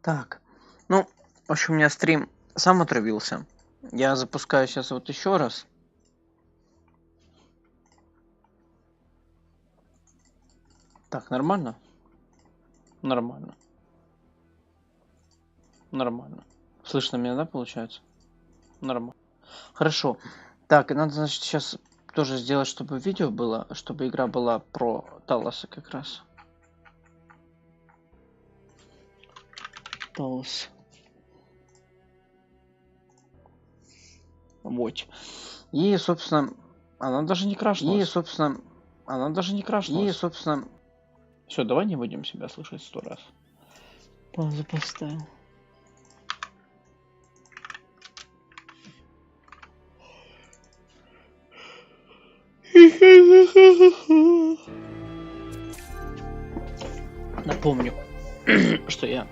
Так, ну, в общем, у меня стрим сам отравился. Я запускаю сейчас вот еще раз. Так, нормально? Нормально. Нормально. Слышно меня, да, получается? Нормально. Хорошо. Так, и надо, значит, сейчас тоже сделать, чтобы видео было, чтобы игра была про Талоса как раз. Талос. Вот. И, собственно, она даже не крашнулась. И, собственно, все, давай не будем себя слышать 100 раз. Паузу поставил. Напомню, что я...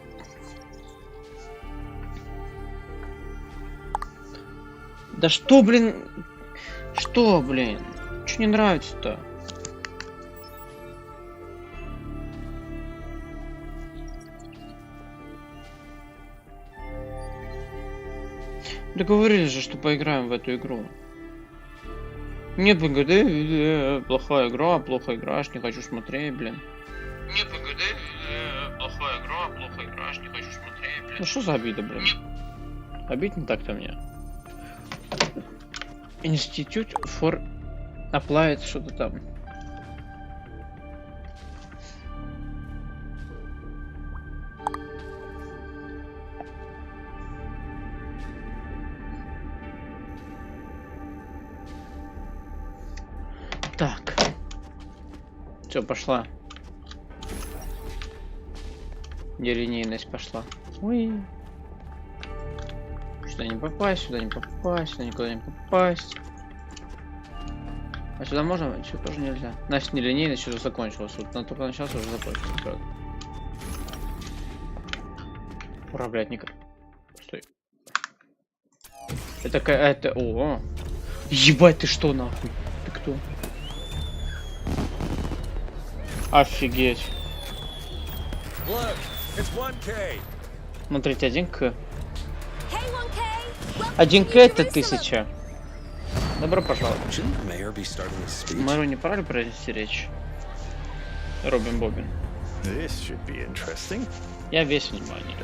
Да что, блин? Что, блин? Что не нравится-то? Договорились же, что поиграем в эту игру. Не ПГД, плохая игра, плохо играешь, не хочу смотреть, блин. Не ПГД, плохая игра, плохо играешь, не хочу смотреть, блин. Ну что за обида, блин? Обидно так-то мне. Institute for Applied что-то там. Так. Все, пошла. Нелинейность пошла. Ой. Сюда не попасть, сюда не попасть, сюда никуда не попасть. А сюда можно? Что тоже нельзя. Значит, нелинейность что-то закончилась. Вот она только началась, уже закончилась, правда. Ура, блядь, Стой. Это... О! Ебать, ты что, нахуй? Ты кто? Офигеть. Смотрите, 1К. 1К это 1000. Добро пожаловать. Мэру не пора ли произнести речь? Робин Бобин. Я весь внимание.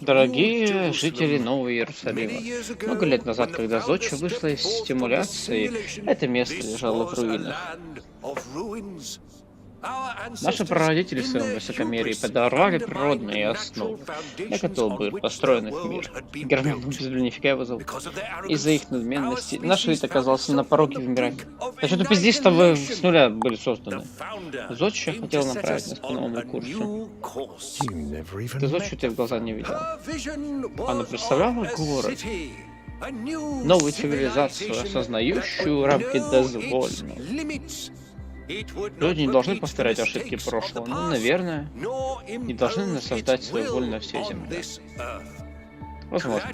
Дорогие жители Нового Иерусалима, много лет назад, когда Зодча вышла из стимуляции, это место лежало в руинах. Наши прародители в своем высокомерии подорвали природные основы, на которых был построен их мир. Герман безумно нифига его зовут. Из-за их надменности наш вид оказался на пороге вымирания. Да что ты пиздишь-то, вы с нуля были созданы. Зодча хотел направить нас по новому курсу. Ты Зодчу ты в глаза не видел. Она представляла город. Новую цивилизацию, осознающую рамки дозволенного. Люди не должны повторять ошибки прошлого, но, наверное, не должны насаждать свою волю на всей земле. Возможно.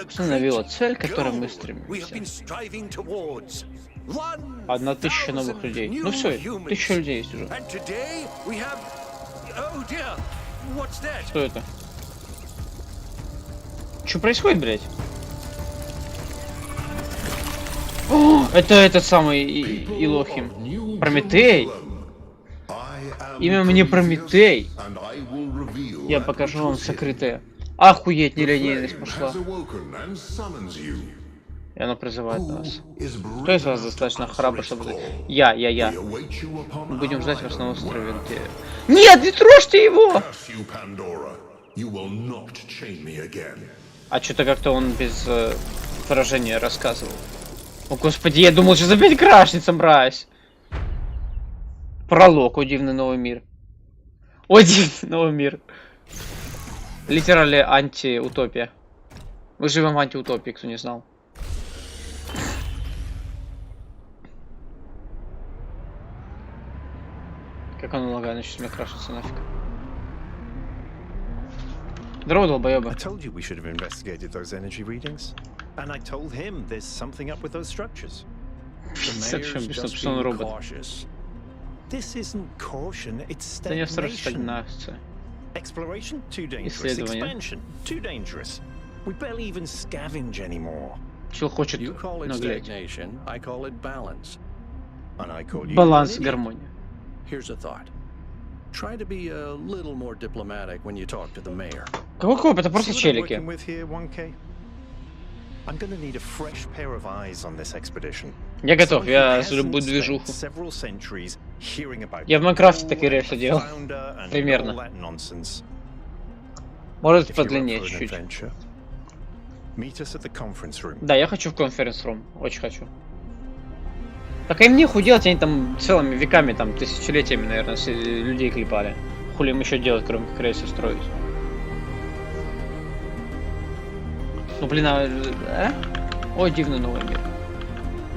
Установила цель, к которой мы стремимся. 1000 новых людей. Ну все, 1000 людей есть уже. Что это? Что происходит, блядь? О, это этот самый Илохим. Прометей. Имя мне Прометей. Я покажу вам сокрытое. Охуеть, нелинейность пошла. И она призывает нас. Кто из вас достаточно храбр, чтобы... Я. Мы будем ждать вас на острове. Нет, не трожьте его! А что-то как-то он без выражения рассказывал. О, господи, я думал, сейчас опять крашнется, мразь. Пролог, о дивный новый мир. О дивный новый мир. Литерали антиутопия. Мы живем в антиутопии, кто не знал. Как оно лагает, начнет меня крашиться нафиг. Здорово, долбоёбы. And I told him there's something up with those structures. The Совсем mayor's бесно, just что он being робот. cautious. This isn't caution, it's Это не осторожность, stagnation. стагнация. Exploration? Too dangerous. Исследование. Expansion? Too dangerous. We barely even scavenge anymore. Чел хочет You call it наглеть. stagnation, I call it balance. And I call you Баланс, an idiot. гармония. Here's a thought. Try to be a little more diplomatic when you talk to the mayor. Какой коп? Это просто See what I'm челики. working with here, 1K? I'm gonna need a fresh pair of eyes on this expedition. Я готов, Someone who я за hasn't любую spent движуху. several centuries hearing about Я в Майнкрафте Paul такие рельсы and делал. founder and Примерно. all that nonsense. Может If you're up подлиннее for an чуть-чуть. adventure, meet us at the conference room. Да, я хочу в конференц-рум. Очень хочу. Так им нехуй делать, они там целыми веками, там, тысячелетиями, наверное, людей клепали. Хули им еще делать, кроме как рельсы строить? Ну блин, а? Ой, дивный новый мир.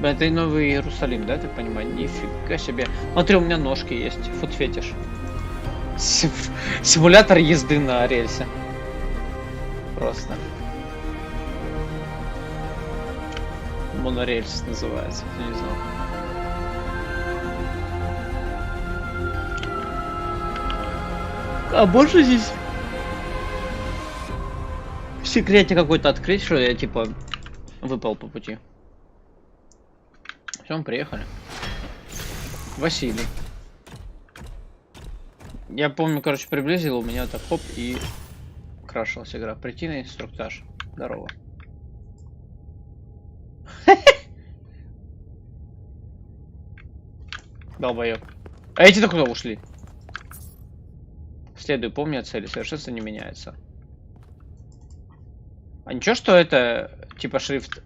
Блин, это и новый Иерусалим, да, ты понимаешь? Нифига себе. Смотри, у меня ножки есть, фуд-фетиш. Симулятор езды на рельсе. Просто. Монорельс называется, я не знал. А можно здесь в секрете какой-то открыть, что я типа выпал по пути? Все, мы приехали. Василий. Я помню, короче, приблизил, у меня так хоп и крашилась игра. Прийти на инструктаж. Здорово. Долбоёб. А эти-то куда ушли? Следуй, помни о цели, совершенство не меняется. А ничего, что это типа шрифт?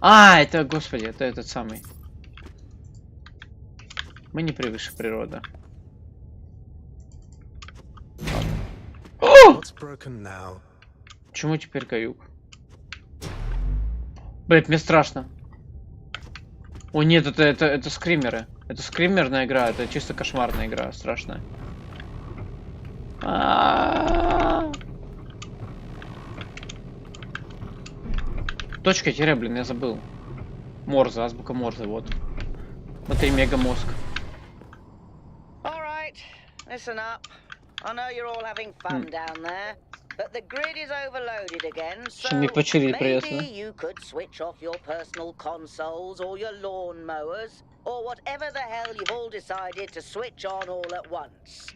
А, это, господи, это этот самый. Мы не превыше природы. Чему теперь каюк? Блять, мне страшно. О нет, это скримеры. Это скримерная игра, это чисто кошмарная игра, страшная. Точка тире, блин, я забыл. Морзе, азбука Морзе, вот. Смотри, мегамозг. Listen up. I know you're all having fun down there, but the grid is overloaded again, so maybe you could switch off your personal consoles or your lawn mowers, or whatever the hell you've all decided to switch on all at once.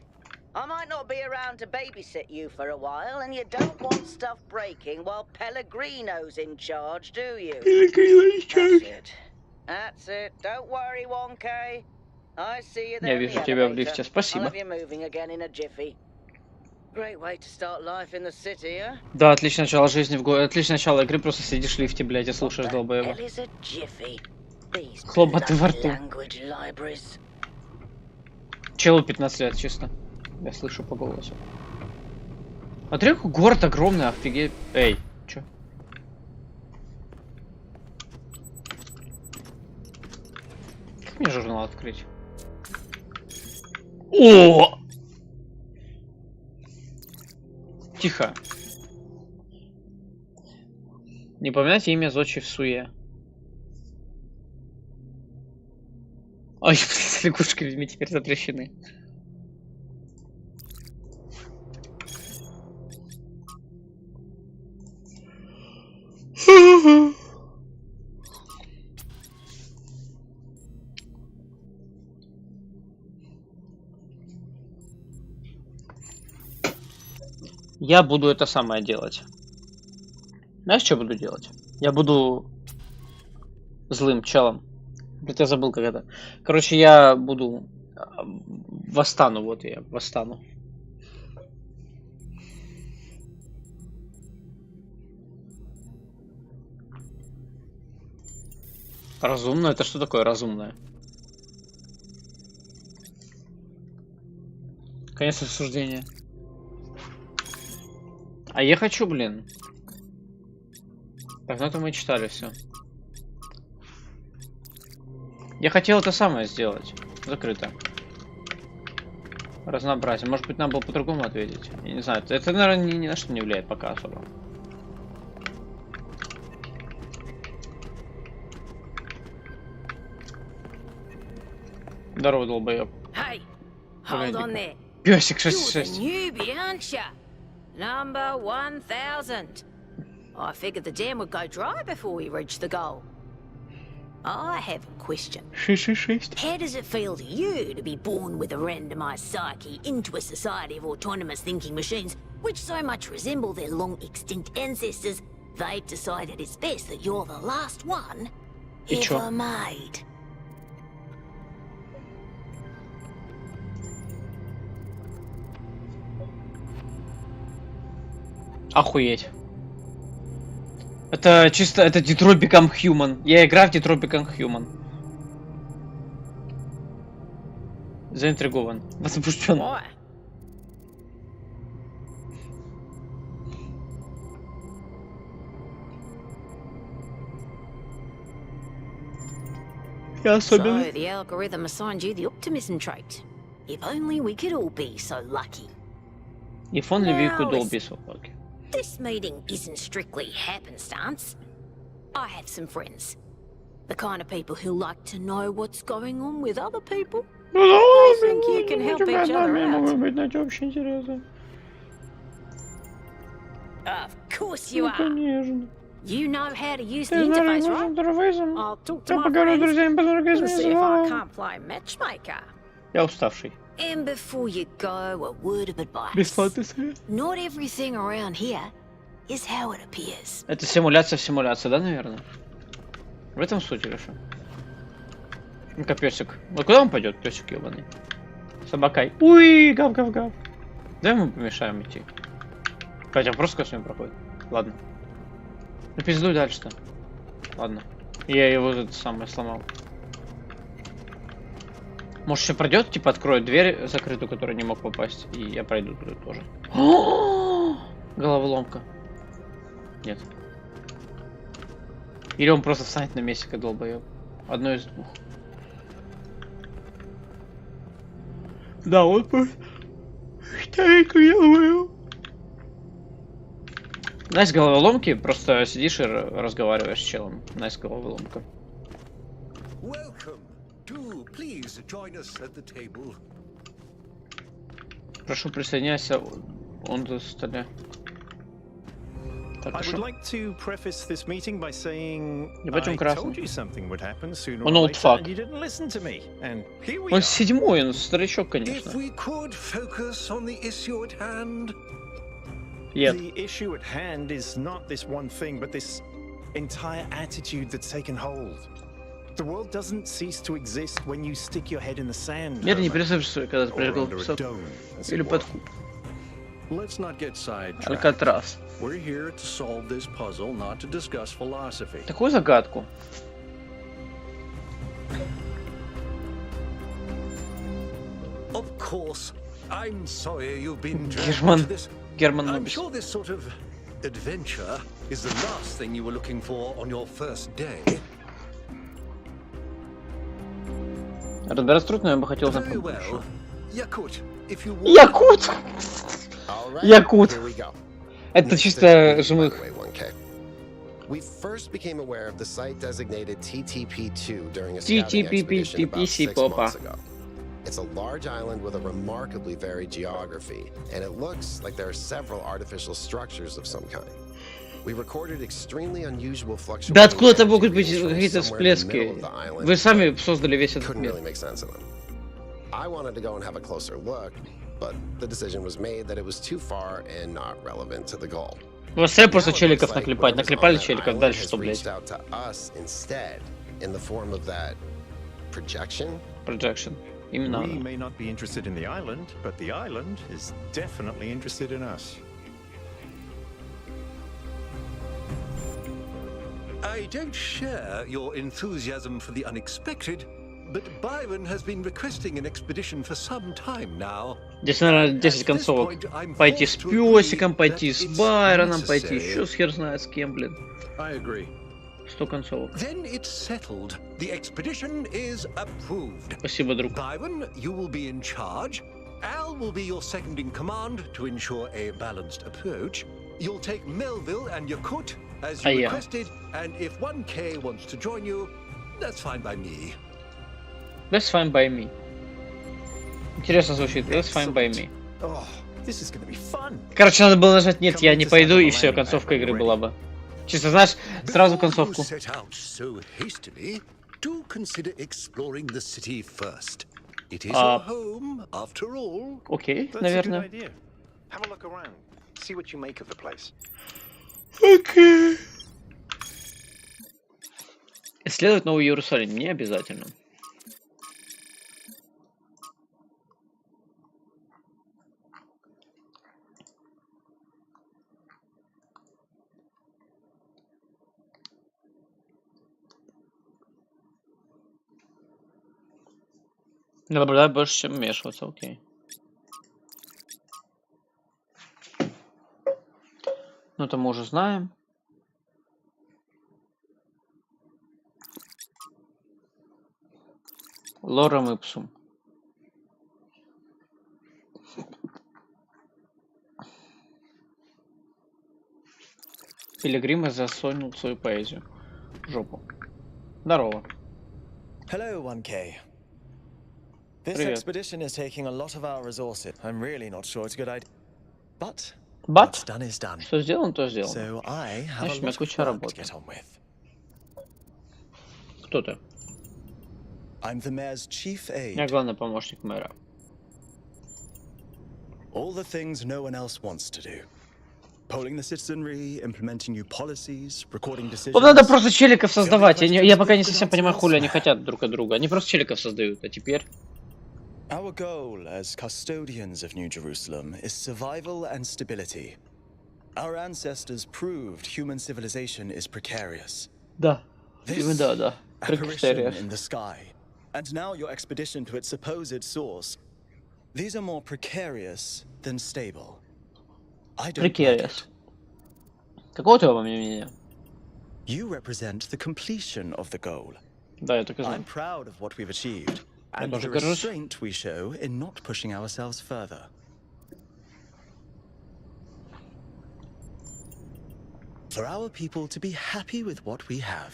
I might not be around to babysit you for a while, and you don't want stuff breaking while Pellegrino's in charge, do you? That's it. That's it. Don't worry, 1K. I see you there. Я вижу тебя в лифте. Спасибо. Да, отличное начало жизни в городе. Отличное начало игры, просто сидишь в лифте, блядь, и слушаешь долбоеба. Хлопоты во рту. Челу 15 лет, чисто. Я слышу по голосу. Смотри, какой город огромный, офигеть. Эй, чё? Как мне журнал открыть? О! Тихо. Не поминайте имя Зочи в суе. Ой, блин, лягушки людьми теперь запрещены. Я буду это самое делать. Знаешь, что буду делать? Я буду злым челом. Блин, я забыл, как это. Короче, я буду восстану. Вот я восстану. Разумно? Это что такое разумное? Конец обсуждения. А я хочу, блин. Так, ну это мы читали все. Я хотел это самое сделать. Закрыто. Разнообразие. Может быть, нам было по-другому ответить. Я не знаю. Это, наверное, ни на что не влияет пока особо. Здорово, долбоёб. Hey, Hold on there. Пёсик You're the 66. newbie, aren't you? Number 1000. I figured the dam would go dry before we reach the goal. I have a question. 666. How does it feel to you to be born with a randomized psyche into a society of autonomous thinking machines which so much resemble their long-extinct ancestors, they've decided it's best that you're the last one ever made? Охуеть. Это чисто, это Detroit Become Human. Я играю в Detroit Become Human. Заинтригован. Возбужден. Why? Я So особенно. the algorithm assigned you the optimism trait. If only we could all be so lucky. If only we could all Now, be so lucky. This meeting isn't strictly happenstance. I have some friends. The kind of people who like to know what's going on with other people. I think you can help each other out. Вообще интересно. Of course you are. Конечно. You know how to use the Ты знаешь, interface, right? интерфейсом. I'll talk to Я my поговорю с friends друзьями, посмотрю, to see if I как can't play matchmaker. Я уставший. And before you go, a word of advice. Бесплатный совет. Not everything around here is how it appears. Это симуляция, да, наверное? В этом суть или что? Ну-ка, песик. Вот куда он пойдет, песик ебаный? Собакай. Уй, гав-гав-гав. Давай мы помешаем идти. Хотя просто косвенно проходит. Ладно. Ну пиздуй дальше-то. Ладно. Я его это самое сломал. Может еще пройдет, типа откроет дверь закрытую, которую не мог попасть, и я пройду туда тоже. Головоломка. Нет. Или он просто встанет на месте, как долбоёб. Одно из двух. Да, вот просто. Знаешь, головоломки, просто сидишь и разговариваешь с челом. Найс головоломка. Прошу, присоединяйся. Он до столе. Так, I would хорошо. like to preface this meeting by saying Ебать, он I красный. told you something would happen sooner Он or old later, fuck. and you didn't listen to me. And here we Он are. седьмой, он старичок, конечно. If we could focus on the issue at hand. Нет. The issue at hand is not this one thing, but this entire attitude that's taken hold. The world doesn't cease to exist when you stick your head in the sand. Мир не Homer. присутствует, когда ты Or прыгал under a псов. dome, as Или it под were. Let's not get sidetracked. Алькатрас. We're here to solve this puzzle, not to discuss philosophy. Такую загадку. Of course, I'm sorry you've been dragged Герман. into this. Герман I'm Нобис. sure this sort of adventure is the last thing you were looking for on your first day. Разбираться трудно, я бы хотел Very знать. well. Yakut, if you want. Якут! All right, Якут! here we go. Это чисто жмых. By the way, 1K. We first became aware of the site designated TTP2 during a scouting expedition about 6 months ago. It's a large island with a remarkably varied geography, and it looks like there are several artificial structures of some kind. We recorded extremely unusual fluctuations. Да откуда-то могут быть какие-то всплески. Вы сами создали весь этот Couldn't мир. really make sense of them. I wanted to go and have a closer look, but the decision was made that it was too far and not relevant to the goal. Вы все просто Now it челиков looks like наклепать. whoever's Наклепали on that челиков, island дальше has что, блядь? reached out to us instead in the form of that projection. Projection. Именно We оно. may not be interested in the island, but the island is definitely interested in us. I don't share your enthusiasm for the unexpected, but Byron has been requesting an expedition for some time now. Здесь, наверное, 10 концовок. Пойти с песиком, пойти с Байроном, пойти еще с хер знает с кем, блин. I agree. 100 концовок. Then it's settled. The expedition is approved. Спасибо, друг. Byron, you will be in charge. Al will be your second in command to ensure a balanced approach. You'll take Melville and Yakut as you Yeah. requested, and if 1K wants to join you, that's fine by me. That's fine by me. Интересно звучит. That's fine by me. Oh, this is gonna be fun. Короче, надо было нажать нет, я не пойду, и все, концовка игры была бы. Чисто, знаешь, сразу концовку. Окей, наверное. Окей. Исследовать Новый Иерусалим не обязательно. Наблюдать больше, чем вмешиваться, окей. Ну, это мы уже знаем. Лорем ипсум. Пилигрима засунул свою поэзию в жопу. Здорово. Hello, 1K. This Привет. expedition is taking a lot of our resources. I'm really not sure it's a good idea. But Бат? what's done is done. Что сделано, то сделано. So I have Знаешь, a у меня lot куча of work to работы. get on with. Кто ты? I'm the mayor's chief aide. Я главный помощник мэра. All the things no one else wants to do. Polling the citizenry, implementing new policies, recording decisions. Вот надо просто челиков создавать. Я пока не совсем понимаю, хули они хотят друг от друга. Они просто челиков создают, а теперь... Our goal as custodians of New Jerusalem is survival and stability. Our ancestors proved human civilization is precarious. Да. Именно да. Apparition in the sky, and now your expedition to its supposed source. These are more precarious than stable. I don't like it. Какого у тебя мнения? You represent the completion of the goal. Да, я так и знаю. I'm proud of what we've achieved, and тоже the горжусь. restraint we show in not pushing ourselves further. For our people to be happy with what we have.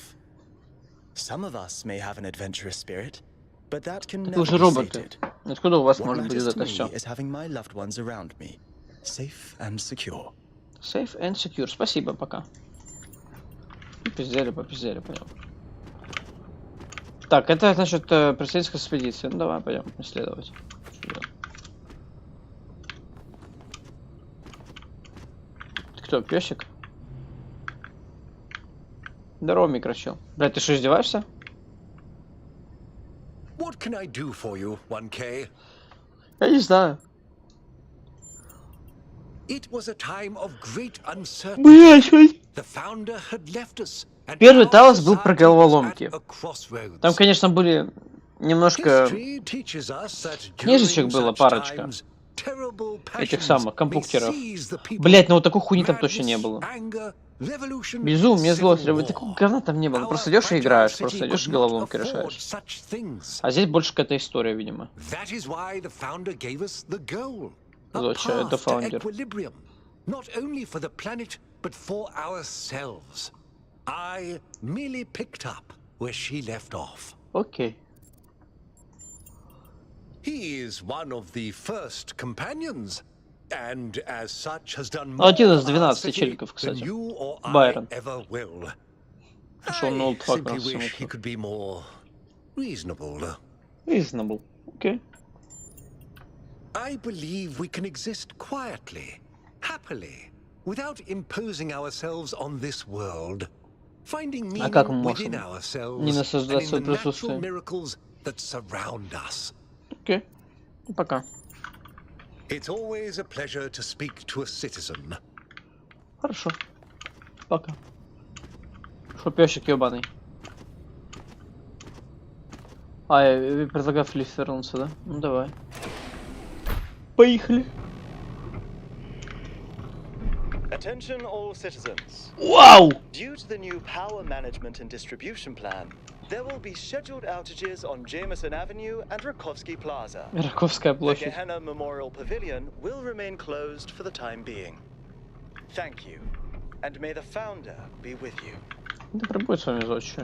Some of us may have an adventurous spirit, but that can never Вы же be роботы. sated. Откуда у вас What может быть matters to это me все? is having my loved ones around me, safe and secure. Safe and secure. Спасибо, пока. Попиздели, понял. Так, это значит представительская экспедиция. Ну давай пойдем исследовать. Ты кто, песик? Здорово, микрочел. Блядь, ты что, издеваешься? What can I do for you, 1K? Я не знаю. It was a time of great uncertainty. Блядь, The founder had left us. And первый our Талос был про society was головоломки. at a crossroads. Там, конечно, были немножко History teaches us that книжечек during было such парочка. times, terrible Этих passions самых may компьютеров. seize the people. Блять, ну вот такой хуйни там точно не Madness, было. anger, revolution, Безумие, civil злость, war. такого говна там не было. Our Просто идешь и fragile играешь, city просто could идешь и not головоломки afford решаешь. such things. А здесь больше какая-то история, видимо. That is why the founder gave us the goal. A Зодчий, это path to фаундер. equilibrium, not only for the planet, but for ourselves. I merely picked up where she left off. Окей. He is one of the first companions, and as such has done more Один из for our 12 city челиков, than кстати. you or I Байрон. ever will. Пошел на I олдфак simply на wish he could be more reasonable. Reasonable. Окей. I believe we can exist quietly, happily, without imposing ourselves on this world, finding meaning как мы within можем ourselves не and наслаждаться in the своим natural присутствием? miracles that surround us. Окей. Пока. It's always a pleasure to speak to a citizen. Хорошо. Пока. Шо, пёсик ёбаный? А, я предлагаю флип вернуться, да? Ну давай. Поехали. Attention all citizens. Вау! Due to the new power management and distribution plan, there will be scheduled outages on Jameson Avenue and Rakovsky Plaza. Раковская The площадь. Gehenna Memorial Pavilion will remain closed for the time being. Thank you, and may the founder be with you. Да пробует с вами зодчий.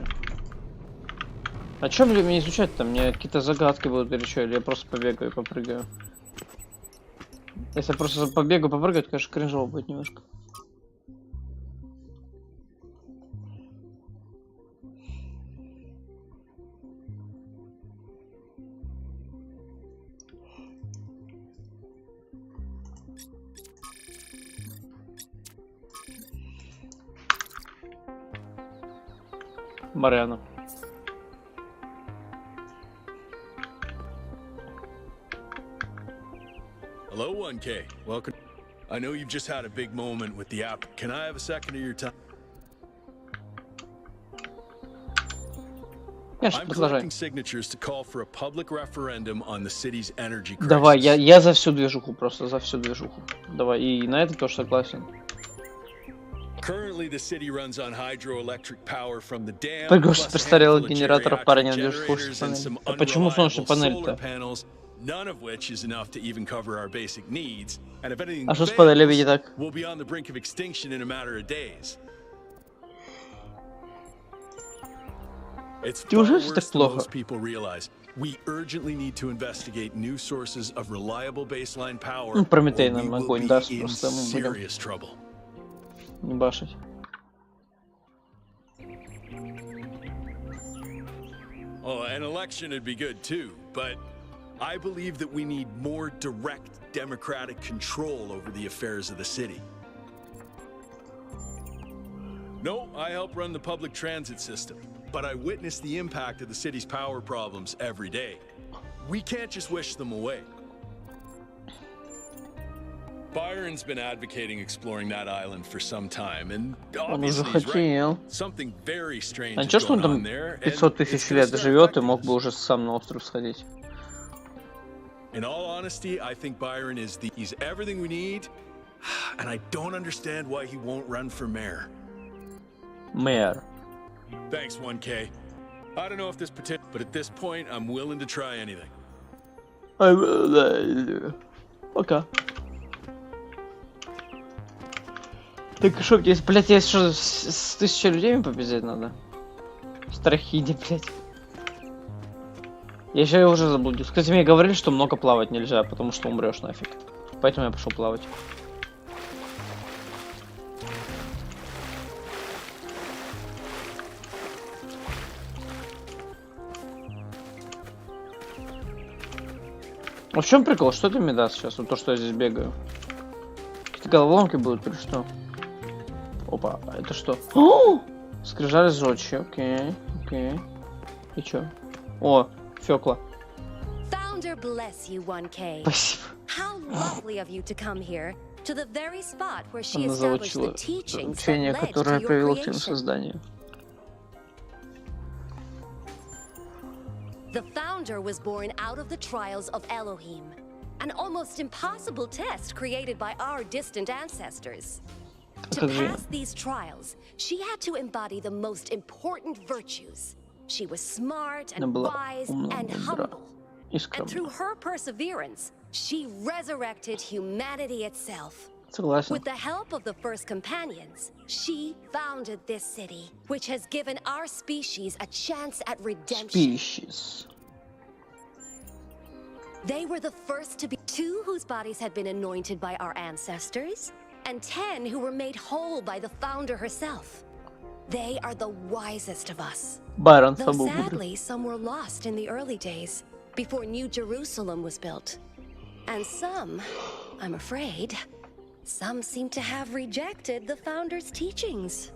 А чем мне изучать-то? Мне какие-то загадки будут или что? Или я просто побегаю и попрыгаю? Если я просто побегаю, попрыгаю, то, конечно, кринжово будет немножко. Марьяна. Hello, 1K. Welcome. I know you've just had a big moment with the app. Can I have a second of your time? I'm collecting signatures to call for a public referendum on the city's energy crisis. Давай, я за всю движуху, просто за всю движуху. Давай, и на это тоже согласен. Currently, the city runs on hydroelectric power from the dam. Приглашен престарелый генератор парня в движуху. А почему солнечная панель-то? None of which is enough to even cover our basic needs. And if anything А что с панелями не так? we'll be on the brink of extinction in a matter of days. It's far worse than most people realize. We urgently need to investigate new sources of reliable baseline power, or we will be in serious trouble. Не башить. Oh, an election would be good too, but I believe that we need more direct democratic control over the affairs of the city. No, I help run the public transit system, but I witness the impact of the city's power problems every day. We can't just wish them away. Byron's been advocating exploring that island for some time, and obviously he's right. Something very strange is going on there. 500 тысяч лет живет и мог бы уже сам на остров сходить. In all honesty, I think Byron he's everything we need, and I don't understand why he won't run for mayor. Мэр. Thanks, 1K. I don't know if this potential, but at this point, I'm willing to try anything. Пока. Так что, блядь, я что, с 1000 людей победить надо? Страхини, блядь. Я еще уже заблудился. Кстати, мне говорили, что много плавать нельзя, потому что умрешь нафиг. Поэтому я пошел плавать. А в чем прикол? Что ты мне даст сейчас? Вот то, что я здесь бегаю. Какие-то головоломки будут или что? Опа, а это что? О! Скрижали сжечь, окей, окей. И чё? О, Фёкла. Founder bless you, 1K. Спасибо. How lovely of you to come here to the very spot where she Она established заучила the teachings that учение, led to которое your привело к твоему creation. созданию. The founder was born out of the trials of Elohim, an almost impossible test created by our distant ancestors. To pass these trials, she had to embody the most important virtues. She was smart and wise and humble. And through her perseverance, she resurrected humanity itself. With the help of the first companions, she founded this city, which has given our species a chance at redemption. They were the first to be 2 whose bodies had been anointed by our ancestors, and 10 who were made whole by the founder herself. They are the wisest of us. Though sadly, some were lost in the early days, before New Jerusalem was built. And some, I'm afraid, some seem to have rejected the founder's teachings.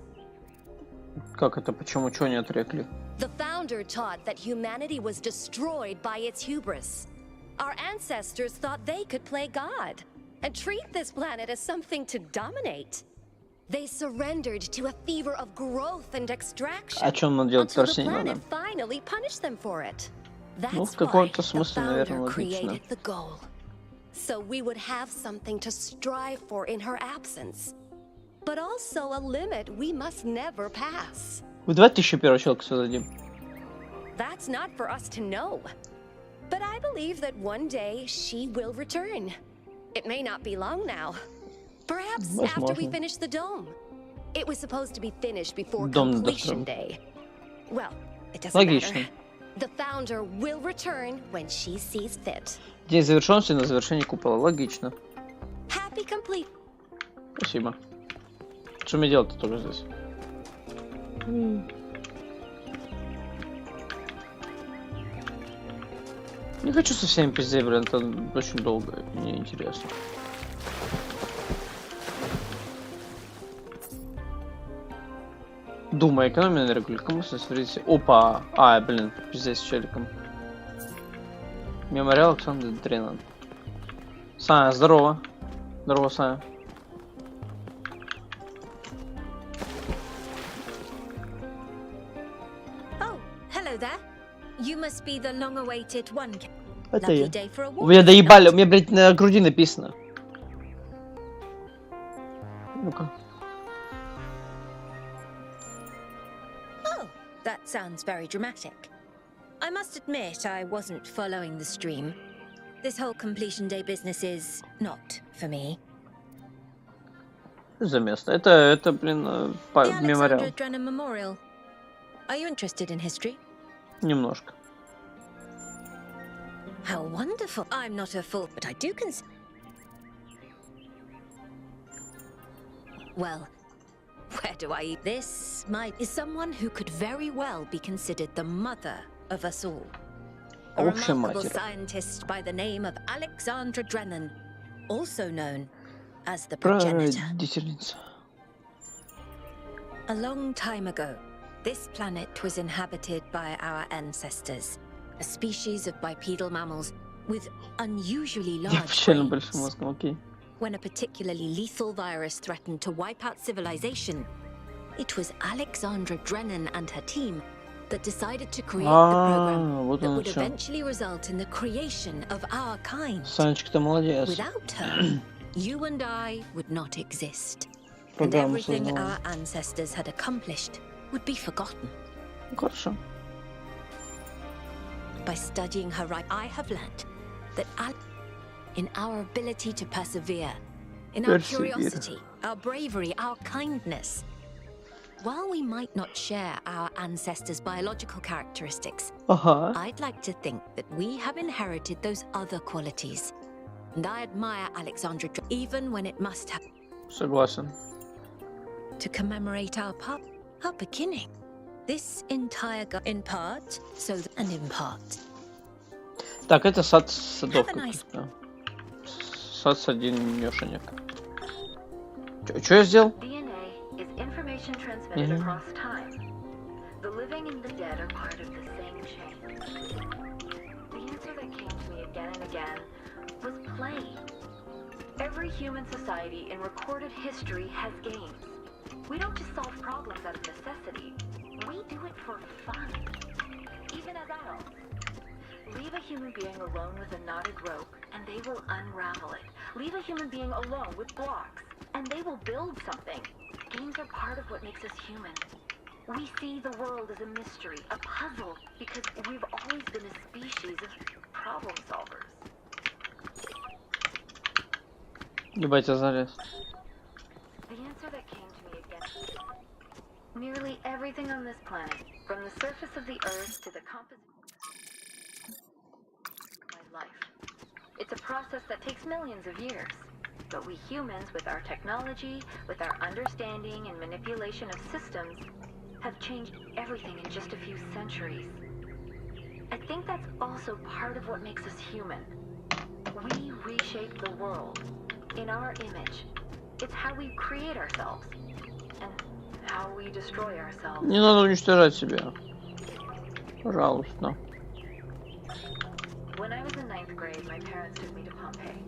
Как это? Почему? Чего не отрекли? The founder taught that humanity was destroyed by its hubris. Our ancestors thought they could play God and treat this planet as something to dominate. They surrendered to a fever of growth and extraction until the planet finally punished them for it. That's why the founder created the goal. So we would have something to strive for in her absence, but also a limit we must never pass. Давайте еще первого человека создадим. That's not for us to know. But I believe that one day she will return. It may not be long now. Perhaps after we finish the dome. It was supposed to be finished before completion day. Well, it doesn't matter. The founder will return when she sees fit. День завершенности на завершении купола. Логично. Happy complete. Спасибо. Что мне делать-то тоже здесь? Не хочу со всеми пиздеть, блин, это очень долго, мне интересно. Думай, экономия энергии, кому смотрите? Опа! А, блин, пиздец с челиком. Мемориал Александра Дренан. Саня, здорово. Здорово, Саня. Oh, hello there. You must be the long-awaited one. Это я. У меня доебали, у меня, блядь, на груди написано. Ну-ка. Oh, that sounds very dramatic. I must admit I wasn't following the stream. This whole completion day business is not for me. Что за место? Это, блин, мемориал. The Alexandra Drennan Memorial. Are you interested in history? Немножко. How wonderful. I'm not a fool, but I do consider. Well, where do I eat this? Is someone who could very well be considered the mother of us all. A remarkable scientist by the name of Alexandra Drennan, also known as the progenitor. A long time ago, this planet was inhabited by our ancestors, a species of bipedal mammals with unusually large brains. When a particularly lethal virus threatened to wipe out civilization, it was Alexandra Drennan and her team that decided to create the program that would eventually result in the creation of our kind. Without her, you and I would not exist, and everything our ancestors had accomplished would be forgotten. By studying her I have learned that in our ability to persevere, in our curiosity, our bravery, our kindness. While we might not share our ancestors' biological characteristics, I'd like to think that we have inherited those other qualities. And I admire Alexandra even when it must have to commemorate our beginning. This entire in part, and in part. Так, это садовка. Сад садинёшенек. Что я сделал? Information transmitted across time. The living and the dead are part of the same chain. The answer that came to me again and again was play. Every human society in recorded history has games. We don't just solve problems out of necessity. We do it for fun. Even as adults. Leave a human being alone with a knotted rope, and they will unravel it. Leave a human being alone with blocks, and they will build something. Games are part of what makes us human. We see the world as a mystery, a puzzle, because we've always been a species of problem solvers. Ебать, я залез. The answer that came to me again. Nearly everything on this planet, from the surface of the Earth to the composition of my life. It's a process that takes millions of years. But we humans, with our technology, with our understanding and manipulation of systems, have changed everything in just a few centuries. I think that's also part of what makes us human. We reshape the world in our image. It's how we create ourselves and how we destroy ourselves. Не надо уничтожать себя. Пожалуйста. When I was in 9th grade, my parents took me to Pompeii.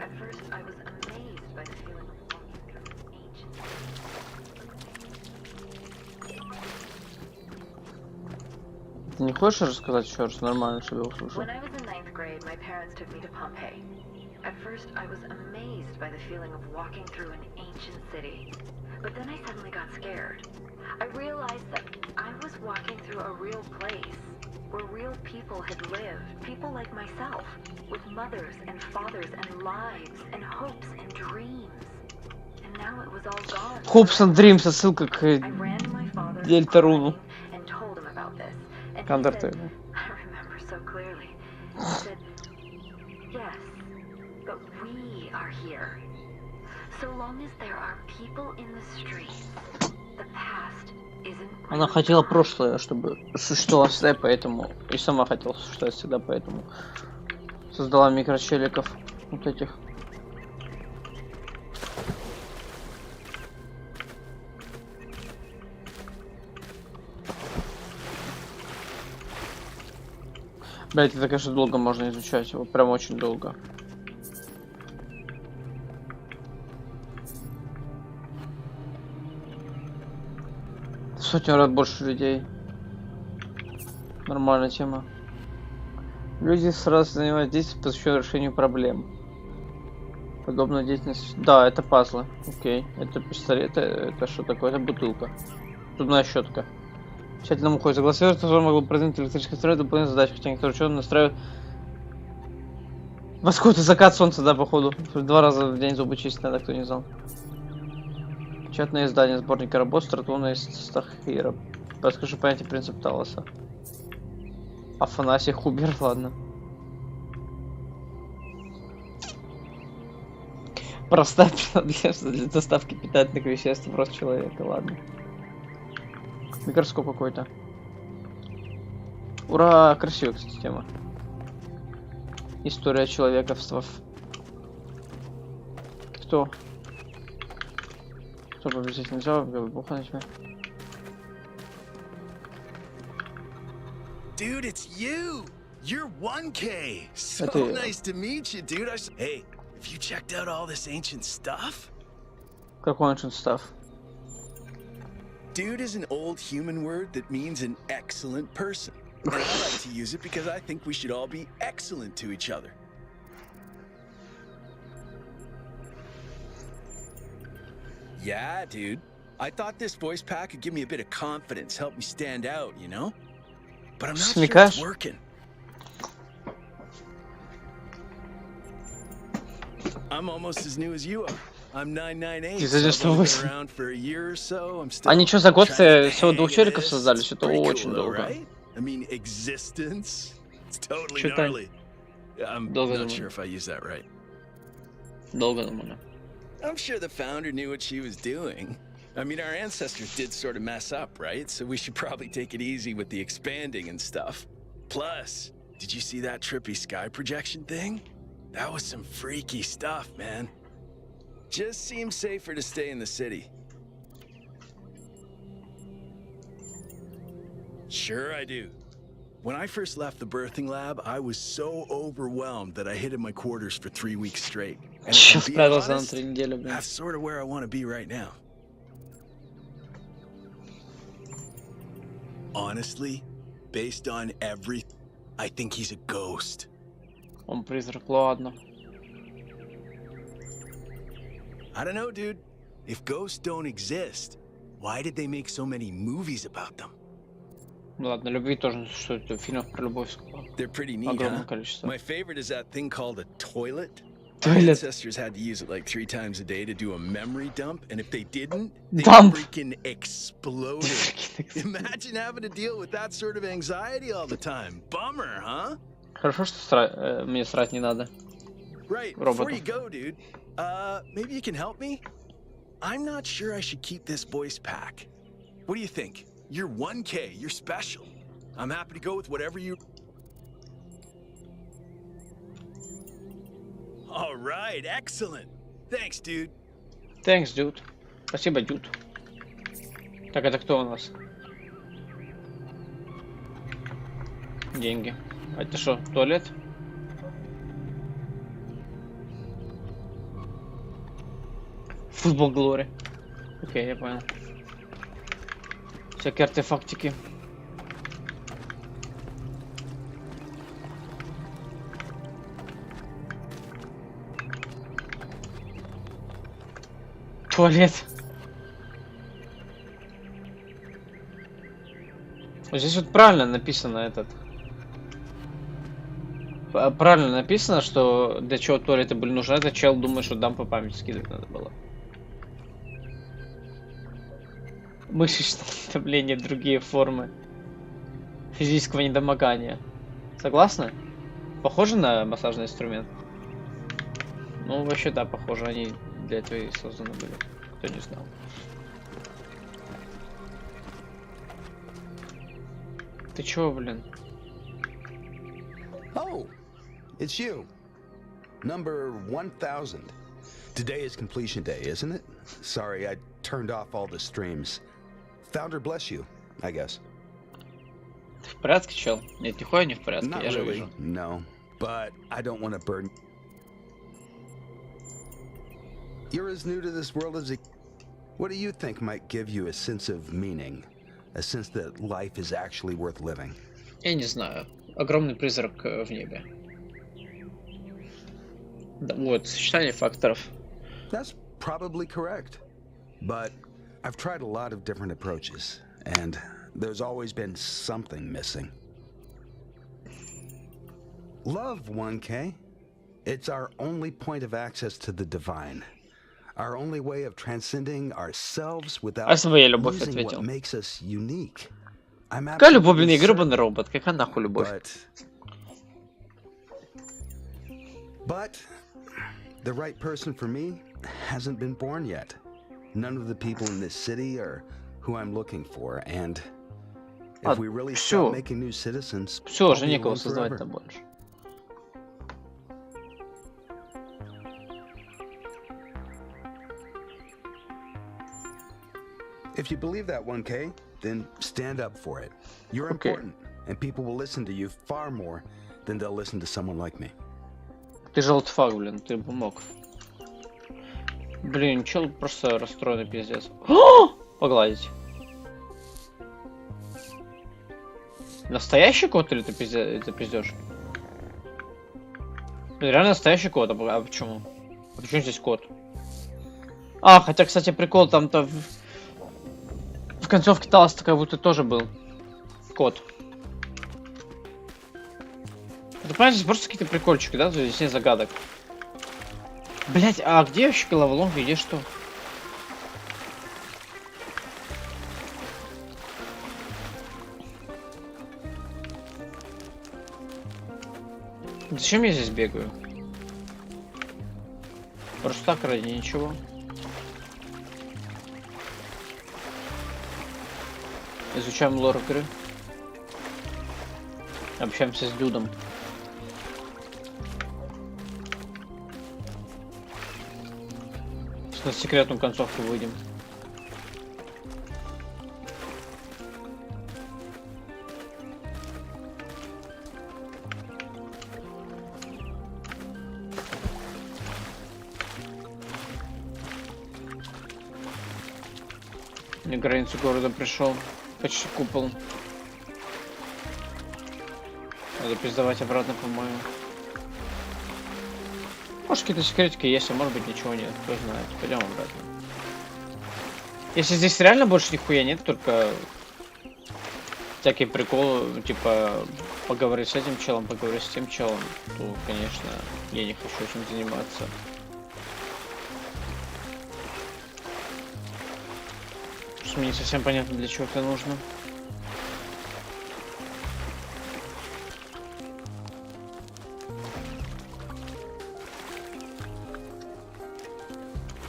At first, I was amazed by the feeling of walking through an ancient Ты не хочешь рассказать еще раз нормально, чтобы я услышал? When I was in 9th grade, my parents took me to Pompeii. At first, I was amazed by the feeling of walking through an ancient city. But then I suddenly got scared. I realized that I was walking through a real place, where real people had lived, people like myself, with mothers and fathers and lives and hopes and dreams. And now it was all gone. Hopes and Dreams, ссылка к Дельтаруну. And told him about this. And he Кондор said, clearly. He said, yes, but we are here. So long as there are people in the streets, the past isn't. Она хотела прошлое, чтобы существовало всегда, поэтому и сама хотела существовать всегда, поэтому создала микрочеликов вот этих. Блять, это, конечно, долго можно изучать его, прям очень долго. В сотню раз больше людей. Нормальная тема. Люди сразу занимаются действием, посвященным решению проблем. Подобная деятельность. Да, это пазлы. Окей. Это пистолет. Это что такое? Это бутылка. Зубная щетка. Тщательно уходит за глаз, который могу продвинуть электрический строй, дополнительную задачу, хотя никто ученый настраивает. Восход и закат солнца, да, походу. 2 раза в день зубы чистить надо, кто не знал. Печатное издание сборника работ, стартовано из Стахира. Подскажи понятие принцип Талоса. Афанасий Хубер, ладно. Простая принадлежность для доставки питательных веществ в рост человека, ладно. Микроскоп какой-то. Ура! Красивая, кстати, тема. История человековства. Кто? Кто победить нельзя? Бог на тебя. Dude, it's you! You're 1K! So nice to meet you, dude. Hey, have you checked out all this ancient stuff? Какой ancient stuff? Dude is an old human word that means an excellent person. And I like to use it because I think we should all be excellent to each other. Yeah, dude. I thought this voice pack could give me a bit of confidence, help me stand out, you know? But I'm not sure it's working. I'm almost as new as you are. I'm 998. Around for a year or so. I'm still. Они что, за год всего 2 челиков создали? Что-то очень долго. I mean, existence. It's totally gnarly. I'm not sure if I use that right. Долго думаю. I'm sure the founder knew what she was doing. I mean, our ancestors did sort of mess up, right? So we should probably take it easy with the expanding and stuff. Plus, did you see that trippy sky projection thing? That was some freaky stuff, man. Just seems safer to stay in the city. Sure I do. When I first left the birthing lab, I was so overwhelmed that I hid in my quarters for 3 weeks straight. And to be honest, that's sort of where I want to be right now. Honestly, based on everything, I think he's a ghost. Он призрак, ладно. I don't know, dude. If ghosts don't exist, why did they make so many movies about them? Ладно, любви тоже существует. Фильмов про любовь They're pretty neat, огромное huh? количество. My favorite is that thing called a toilet. Toilet. Our ancestors had to use it like 3 times a day to do a memory dump, and if they didn't, they freaking exploded. Imagine having to deal with that sort of anxiety all the time. Bummer, huh? Хорошо, что мне срать не надо. Right, before you go, dude, maybe you can help me? I'm not sure I should keep this voice pack. What do you think? You're 1K, you're special. I'm happy to go with whatever you... All right, excellent. Thanks, dude. Thanks, dude. Спасибо, dude. Так, это кто у нас? Деньги. А это что, туалет? Футбол Глори. Окей, я понял. Всякие артефактики. Туалет. Вот здесь вот правильно написано этот. Правильно написано, что для чего туалеты были нужны. Этот чел думает, что дам по памяти скидывать надо было. Мышечное давление, другие формы физического недомогания. Согласны? Похоже на массажный инструмент? Ну, вообще, да, похоже, они для этого и созданы были. Кто не знал. Ты чё, блин? Oh, it's you. Number 1000. Today is completion day, isn't it? Sorry, I turned off all the streams. Founder bless you, I guess. Ты в порядке, чел? Нет, нихуя не в порядке, Not я же really, вижу. no. But I don't want to burden. You're as new to this world as it. What do you think might give you a sense of meaning? A sense that life is actually worth living? Я не знаю. Огромный призрак в небе. Да, вот, сочетание факторов. That's probably correct. But I've tried a lot of different approaches, and there's always been something missing. Love, 1K. It's our only point of access to the divine. Our only way of transcending ourselves without losing what makes us unique. Какая любовь, блин, гребаный робот? Какая нахуй любовь? But the right person for me hasn't been born yet. None of the people in this city are who I'm looking for, and if we really start making new citizens, все, уже некого создавать-то больше. If you believe that, 1K, then stand up for it. You're important, and people will listen to you far more than they'll listen to someone like me. Ты желтый фак, блин, ты помог. Блин, чел просто расстроенный пиздец. Погладить. Настоящий кот или ты пиздешь? Реально настоящий кот, а почему? А почему здесь кот? А, хотя, кстати, прикол там-то в концовке Талоса как будто тоже был кот. Это, понимаете, просто какие-то прикольчики, да? Здесь нет загадок. Блять, а где вообще головоломка? Где что? Зачем я здесь бегаю? Просто так, ради ничего. Изучаем лор игры. Общаемся с Дюдом. На секретную концовку выйдем. На границу города пришел. Почти купол. Надо пиздавать обратно, по-моему. Может, какие-то секретики есть, а может быть ничего нет, кто знает. Пойдем обратно. Если здесь реально больше нихуя нет, только всякие приколы, типа поговорить с этим челом, поговорить с тем челом, то, конечно, я не хочу этим заниматься. Потому что мне не совсем понятно, для чего это нужно.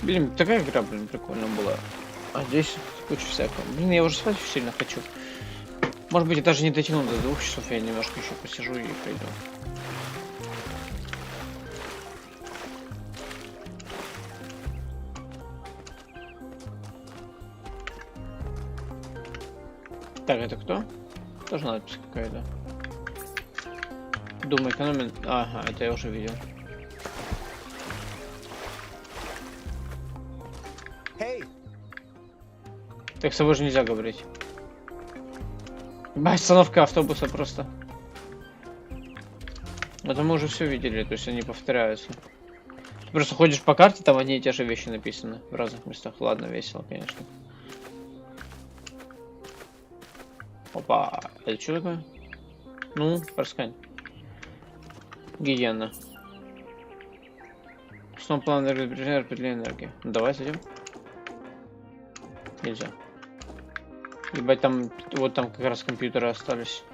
Блин, такая игра, блин, прикольная была. А здесь куча всякого. Блин, я уже спать сильно хочу. Может быть, я даже не дотяну до 2 часов, я немножко еще посижу и пойду. Так, это кто? Тоже надпись какая-то. Думаю, экономит... Ага, это я уже видел. Так с собой же нельзя говорить. Остановка автобуса просто. Это мы уже все видели, то есть они повторяются. Ты просто ходишь по карте, там одни и те же вещи написаны в разных местах. Ладно, весело, конечно. Опа, это что такое? Ну, проскань. Гиена. Основной план распределения энергии. Ну, давай зайдем. Нельзя. Ебать, там, вот там как раз компьютеры остались.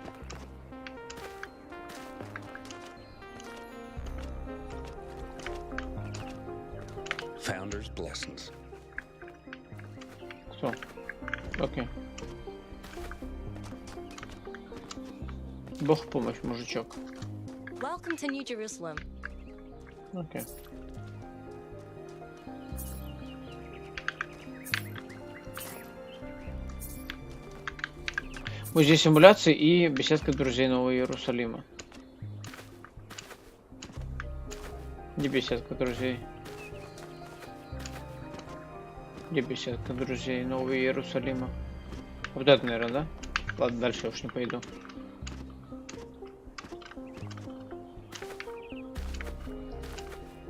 Founder's blessings. Кто? Окей. Бог помощь, мужичок. Welcome to New Jerusalem. Окей. Музей симуляции и беседка друзей Нового Иерусалима. Где беседка друзей? Где беседка друзей Нового Иерусалима? Вот это, наверное, да? Ладно, дальше я уж не пойду.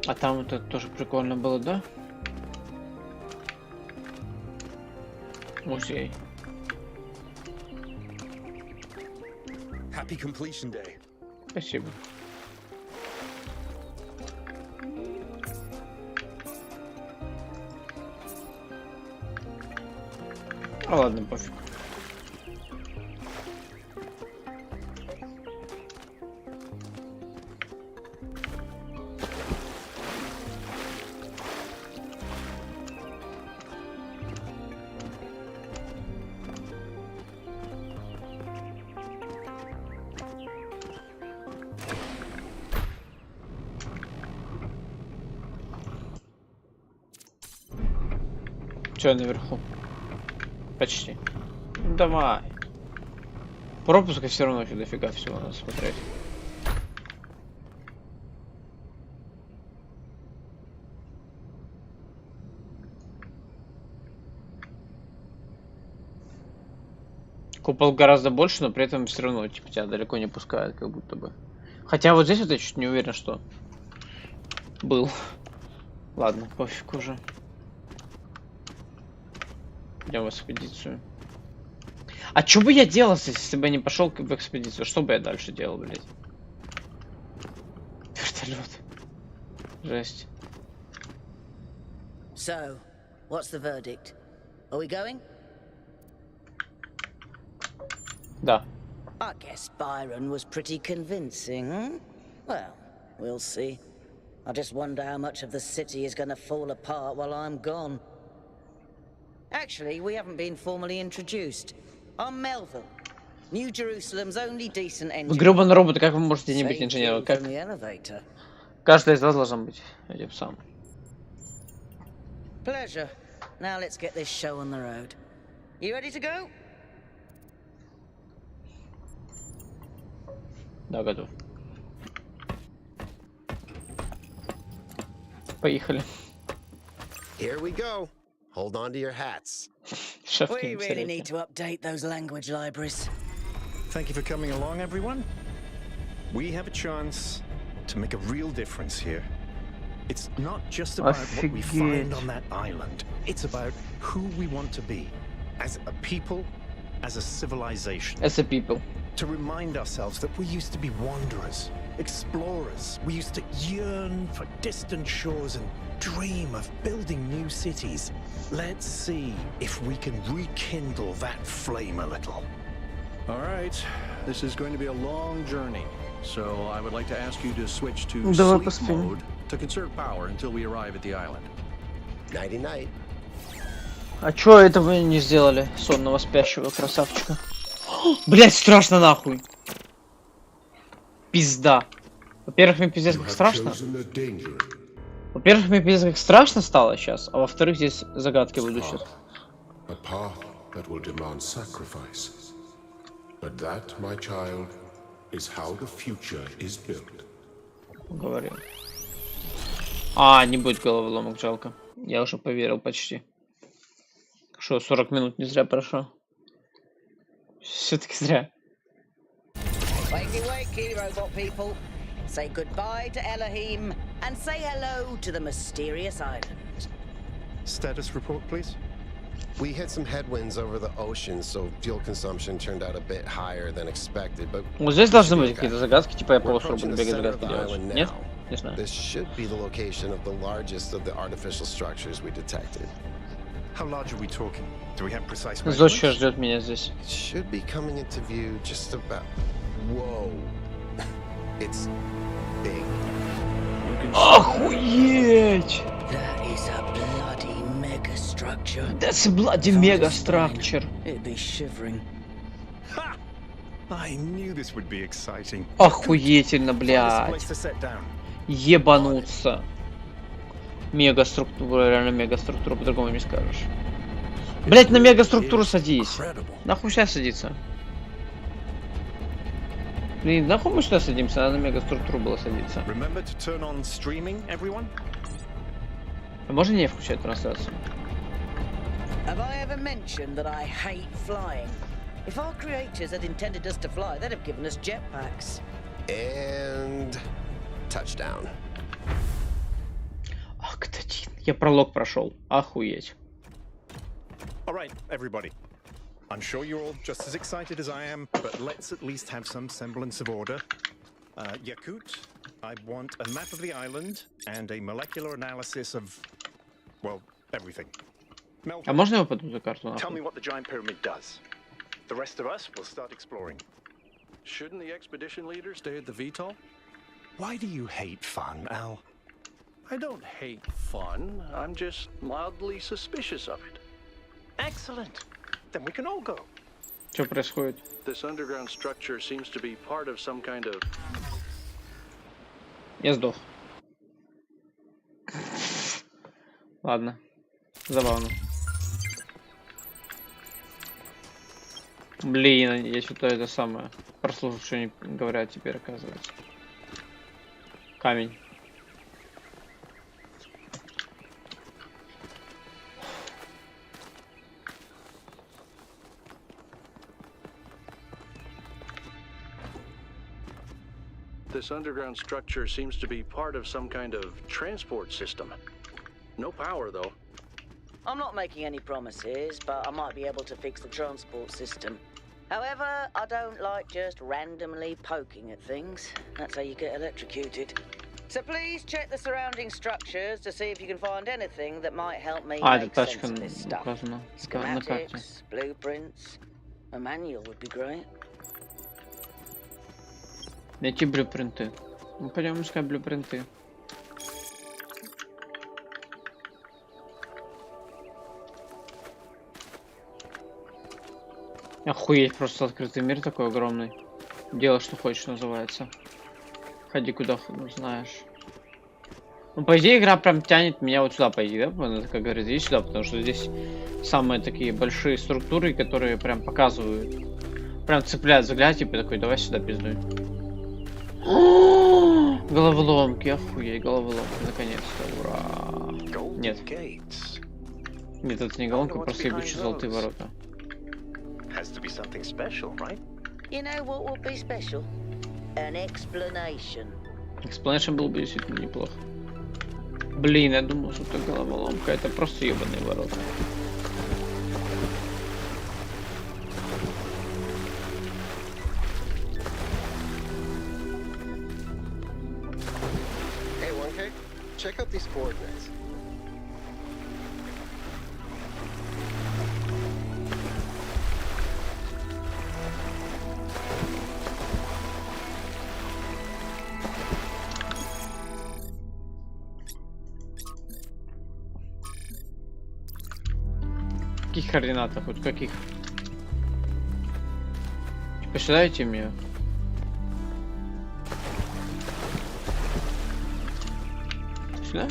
А там вот это тоже прикольно было, да? Музей. Happy completion day. Спасибо. А ладно, пофиг. Все наверху. Почти. Ну, давай. Пропуска все равно еще дофига всего надо смотреть. Купол гораздо больше, но при этом все равно типа тебя далеко не пускают, как будто бы. Хотя вот здесь вот я чуть не уверен, что был. Ладно, пофиг уже. Идем в экспедицию. А что бы я делал, если бы я не пошел в экспедицию? Что бы я дальше делал, блядь? Вертолет. Жесть. So, what's the verdict? Are we going? Да. I guess Byron was pretty convincing, hmm? Well, we'll see. I just wonder how much of the city is going to fall apart while I'm gone. Actually, we haven't been formally introduced. I'm Melville, New Jerusalem's only decent engineer. Вы гребаные роботы, как вы можете не быть инженером? Как? Каждый из вас должен быть этим самым. Pleasure. Now let's get this show on the road. You ready to go? Да, готов. Поехали. Here we go. Hold on to your hats. We really need to update those language libraries. Thank you for coming along, everyone. We have a chance to make a real difference here. It's not just about what we find on that island. It's about who we want to be. As a people, as a civilization. As a people. To remind ourselves that we used to be wanderers, explorers. We used to yearn for distant shores and dream of building new cities. Let's see if we can rekindle that flame a little. All right, this is going to be a long journey, so I would like to ask you to switch to sleep mode to conserve power until we arrive at the island. Nighty night. А чё это вы не сделали, сонного спящего красавчика? Блять, страшно нахуй. Пизда. Во-первых, мне пиздец как страшно. Во-первых, мне пиздец как страшно стало сейчас, а во-вторых, здесь загадки будут сейчас. Говорим. А, не будет головоломок, жалко. Я уже поверил почти. Что, 40 минут не зря прошло. Все-таки зря. Wakey, wakey, robot people. Say goodbye to Elohim and say hello to the mysterious island. Status report, please. We hit some headwinds over the ocean, so fuel consumption turned out a bit higher than expected, but вот здесь должны быть какие-то загадки, типа я просто буду бегать загадки делать. Нет? Не знаю. This should be the location of the largest of the artificial structures we detected. How large are we talking? Do we have precise measurements? Зодчий ждет меня здесь. It should be coming into view just about. Whoa. It's big. Охуеть! That's a bloody mega structure. Охуительно, блядь. Ебануться. Мегаструктура, реально мегаструктура, по-другому не скажешь. Блять, на мегаструктуру садись. Нахуй сейчас садиться? Блин, нахуй мы сюда садимся? Надо на мегаструктуру было садиться. А можно не включать трансляцию? Have I ever mentioned that I hate flying? If our creators had intended us to fly, they'd have given us jetpacks. And touchdown. Ах, кстати, я пролог прошел. Охуеть. All right, everybody. I'm sure you're all just as excited as I am, but let's at least have some semblance of order. Yakut, I want a map of the island and a molecular analysis of, well, everything. А можно его под эту карту? Tell me what the giant pyramid does. The rest of us will start exploring. Shouldn't the expedition leader stay at the VTOL? Why do you hate fun, Al? I don't hate fun. I'm just mildly suspicious of it. Excellent. Then we can all go. Что происходит? This underground structure seems to be part of some kind of... Я сдох. Ладно. Забавно. Блин, я что-то это самое прослушал, что они говорят теперь, оказывается. Камень. This underground structure seems to be part of some kind of transport system. No power, though. I'm not making any promises, but I might be able to fix the transport system. However, I don't like just randomly poking at things. That's how you get electrocuted. So please check the surrounding structures to see if you can find anything that might help me make sense of this stuff. Schematics, blueprints, a manual would be great. Найти блюпринты. Мы пойдем искать блюпринты. Охуеть, просто открытый мир такой огромный. Делай, что хочешь, называется. Ходи куда знаешь. Ну, по идее, игра прям тянет меня вот сюда, по идее, да? Она такая говорит, иди сюда, потому что здесь самые такие большие структуры, которые прям показывают. Прям цепляют взгляд, типа такой, давай сюда пиздуй. Головоломки, охуеть, головоломки, наконец-то, ура. Нет. Нет, это не головоломка, просто ебучие золотые ворота. Has to be something special, right? You know what would be special? An explanation. Explanation был бы действительно неплохо. Блин, я думал, что это головоломка, это просто ебаные ворота. Hey, 1K, check out these coordinates. Каких координатах? Вот каких? Типа сюда идти мне? Сюда?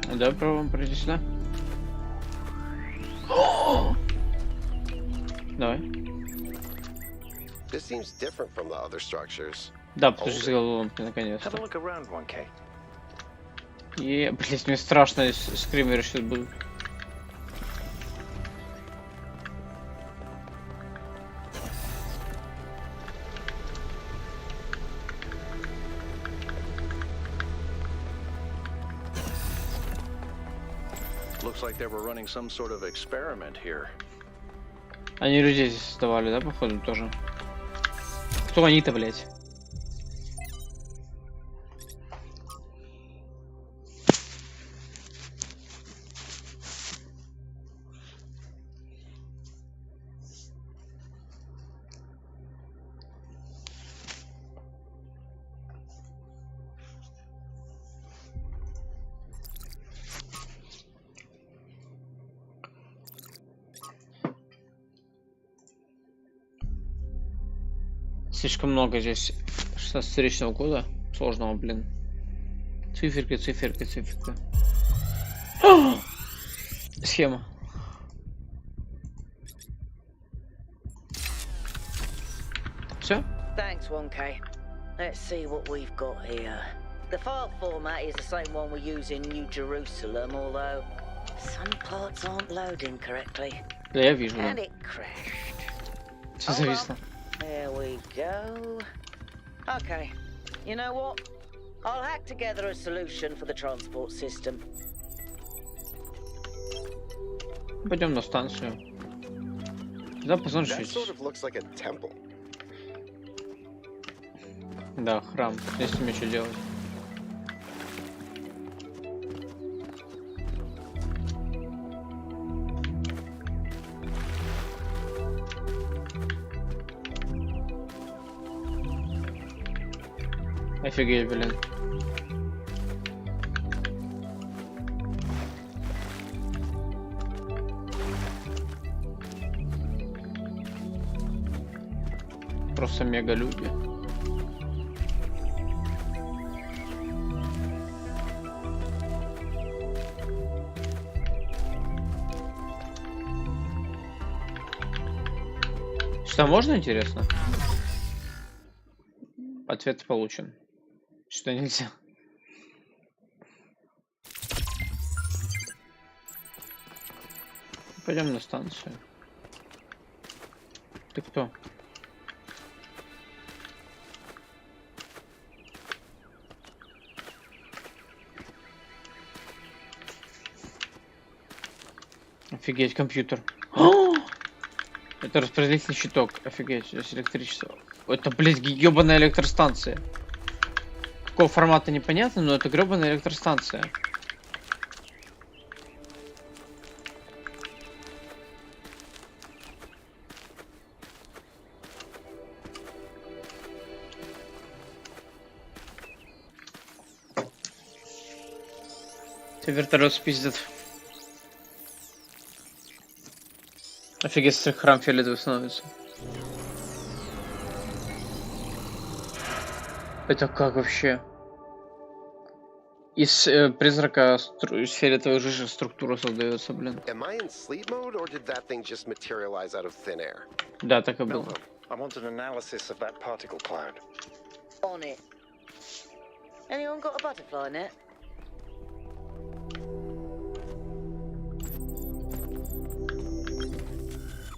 Давай попробуем пройти сюда. Давай. This seems different from the other structures. Да, потому что головоломки наконец-то. Have a look around, 1K. И, блять, мне страшно, скримеры сейчас будут. Looks like they were running some sort of experiment here. Они людей здесь создавали, да, походу, тоже? Кто они-то, блять? Слишком много здесь 16-речного года. Сложного, блин. Циферка, циферка, циферка. Схема. Все? Thanks, 1K. Let's see what we've got here. The file format is the same one we use in New Jerusalem, although some parts aren't loading correctly. Да, я вижу. And it crashed. Все зависло. There we go. Okay. You know what? I'll hack together a solution for the transport system. Пойдем на станцию. Да, посмотрим, That что sort of looks like a temple. Да, храм. Если мне что делать. Офигеть, блин. Просто мега люди. Что можно, интересно? Ответ получен. Что нельзя? Пойдем на станцию. Ты кто? Офигеть, компьютер. Это распределительный щиток. Офигеть, здесь электричество. Это, блядь, гёбаная электростанция. Какого формата непонятно, но это грёбаная электростанция. Ты вертолет спиздит. Офигеть, если храм фиолетовый становится. Это как вообще? Из призрака из фиолетовой жижи структура создается, блин. Да, так и было.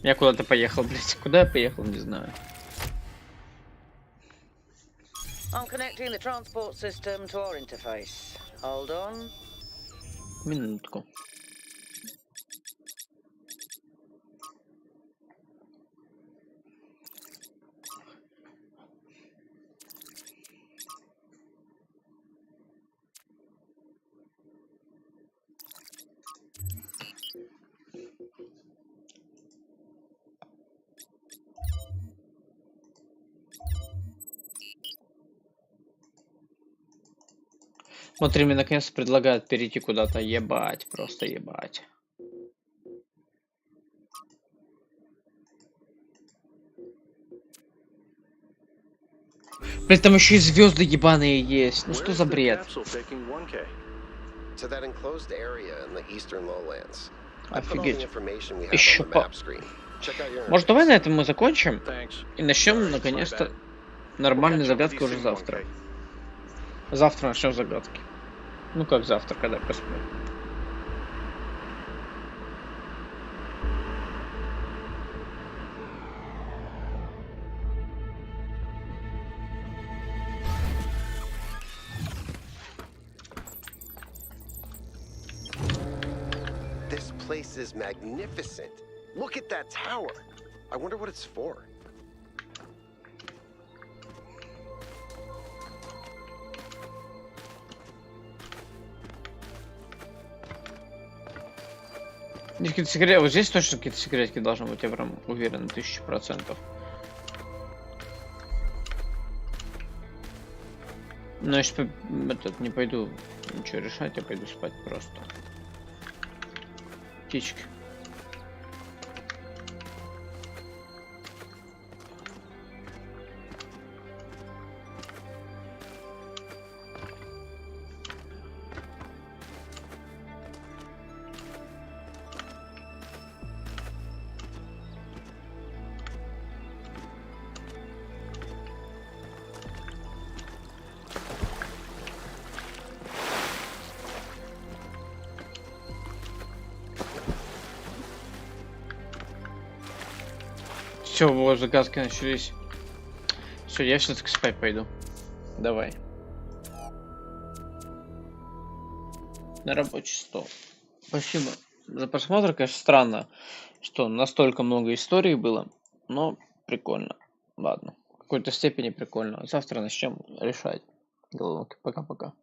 Я куда-то поехал, блядь. Куда я поехал, не знаю. I'm connecting the transport system to our interface. Hold on. Минутку. Смотри, мне наконец предлагают перейти куда-то. Ебать, просто ебать. Блин, там еще и звезды ебаные есть. Ну что за бред? Офигеть. Еще по... Может, давай на этом мы закончим? И начнем, наконец-то, нормальные загадки уже завтра. Завтра начнем загадки. Ну как завтра, когда посмотрим. This place is magnificent. Look at that tower. I wonder what it's for. Какие-то секреты. Вот здесь точно какие-то секретики должны быть, я прям уверен, 1000%. Но если этот не пойду ничего решать, я пойду спать просто. Птички. Все, вот загадки начались. Все, я все-таки спать пойду. Давай. На рабочий стол. Спасибо за просмотр. Конечно, странно, что настолько много историй было, но прикольно. Ладно, в какой-то степени прикольно. Завтра начнем решать головоломки. Пока-пока.